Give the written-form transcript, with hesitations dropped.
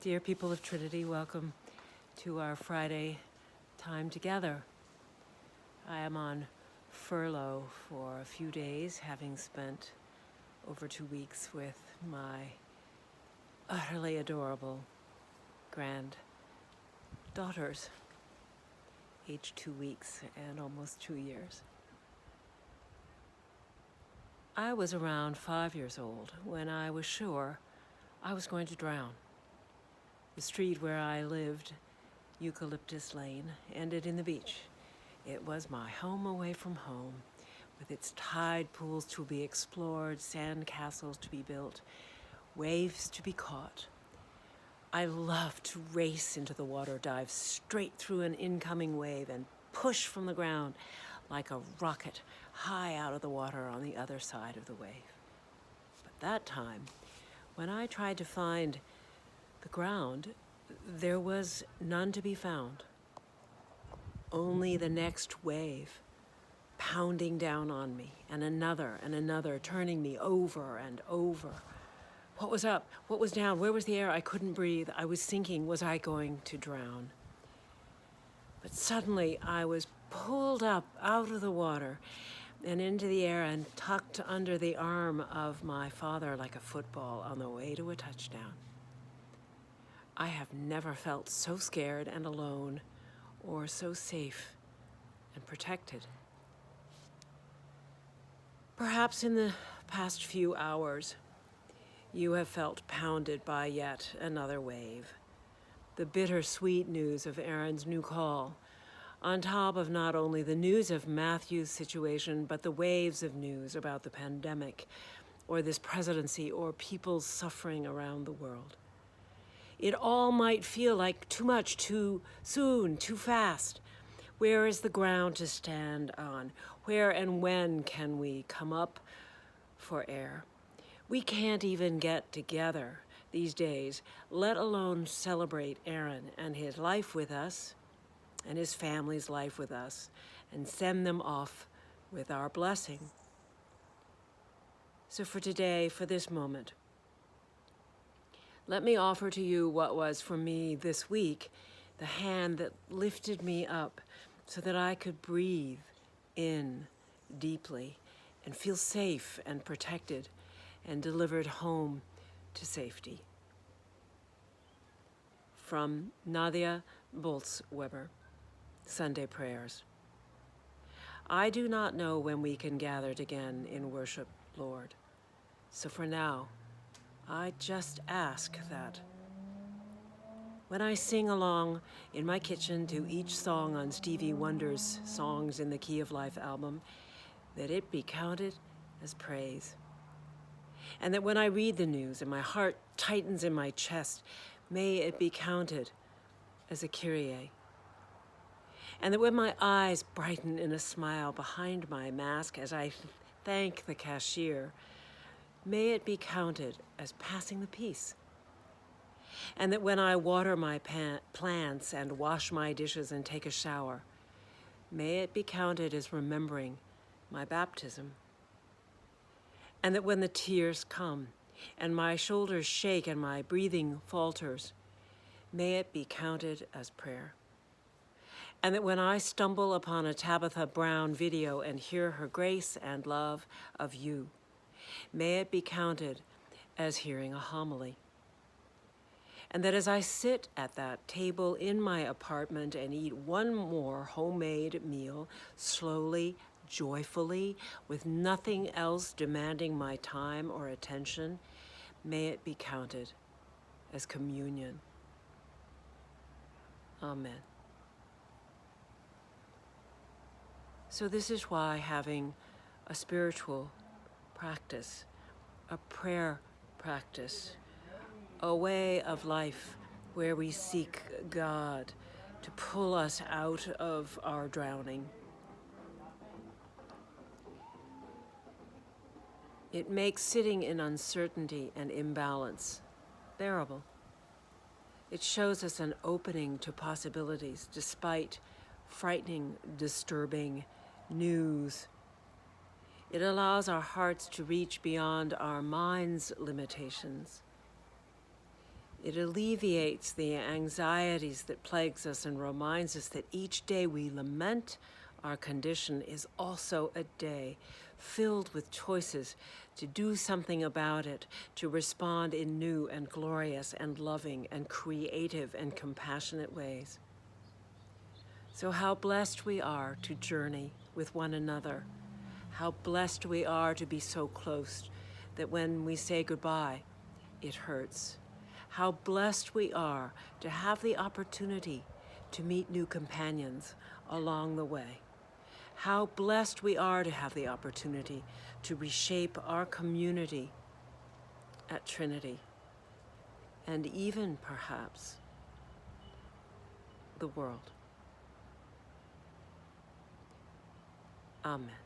Dear people of Trinity, welcome to our Friday time together. I am on furlough for a few days, having spent over 2 weeks with my utterly adorable granddaughters, aged 2 weeks and almost 2 years. I was around 5 years old when I was sure I was going to drown. The street where I lived, Eucalyptus Lane, ended in the beach. It was my home away from home, with its tide pools to be explored, sand castles to be built, waves to be caught. I loved to race into the water, dive straight through an incoming wave, and push from the ground like a rocket high out of the water on the other side of the wave. But that time, when I tried to find the ground, there was none to be found. Only the next wave pounding down on me, and another, turning me over and over. What was up? What was down? Where was the air? I couldn't breathe. I was sinking. Was I going to drown? But suddenly I was pulled up out of the water and into the air and tucked under the arm of my father like a football on the way to a touchdown. I have never felt so scared and alone, or so safe and protected. Perhaps in the past few hours, you have felt pounded by yet another wave. The bittersweet news of Aaron's new call, on top of not only the news of Matthew's situation, but the waves of news about the pandemic, or this presidency, or people's suffering around the world. It all might feel like too much, too soon, too fast. Where is the ground to stand on? Where and when can we come up for air? We can't even get together these days, let alone celebrate Aaron and his life with us, and his family's life with us, and send them off with our blessing. So for today, for this moment, let me offer to you what was for me this week, the hand that lifted me up so that I could breathe in deeply and feel safe and protected and delivered home to safety. From Nadia Bolz-Weber, Sunday Prayers. I do not know when we can gather again in worship, Lord. So for now, I just ask that when I sing along in my kitchen to each song on Stevie Wonder's Songs in the Key of Life album, that it be counted as praise. And that when I read the news and my heart tightens in my chest, may it be counted as a Kyrie. And that when my eyes brighten in a smile behind my mask as I thank the cashier, may it be counted as passing the peace. And that when I water my plants and wash my dishes and take a shower, may it be counted as remembering my baptism. And that when the tears come and my shoulders shake and my breathing falters, may it be counted as prayer. And that when I stumble upon a Tabitha Brown video and hear her grace and love of you, may it be counted as hearing a homily. And that as I sit at that table in my apartment and eat one more homemade meal, slowly, joyfully, with nothing else demanding my time or attention, may it be counted as communion. Amen. So this is why having a spiritual practice, a prayer practice, a way of life where we seek God to pull us out of our drowning. It makes sitting in uncertainty and imbalance bearable. It shows us an opening to possibilities despite frightening, disturbing news. It allows our hearts to reach beyond our mind's limitations. It alleviates the anxieties that plagues us and reminds us that each day we lament our condition is also a day filled with choices to do something about it, to respond in new and glorious and loving and creative and compassionate ways. So how blessed we are to journey with one another. How blessed we are to be so close that when we say goodbye, it hurts. How blessed we are to have the opportunity to meet new companions along the way. How blessed we are to have the opportunity to reshape our community at Trinity, and even perhaps the world. Amen.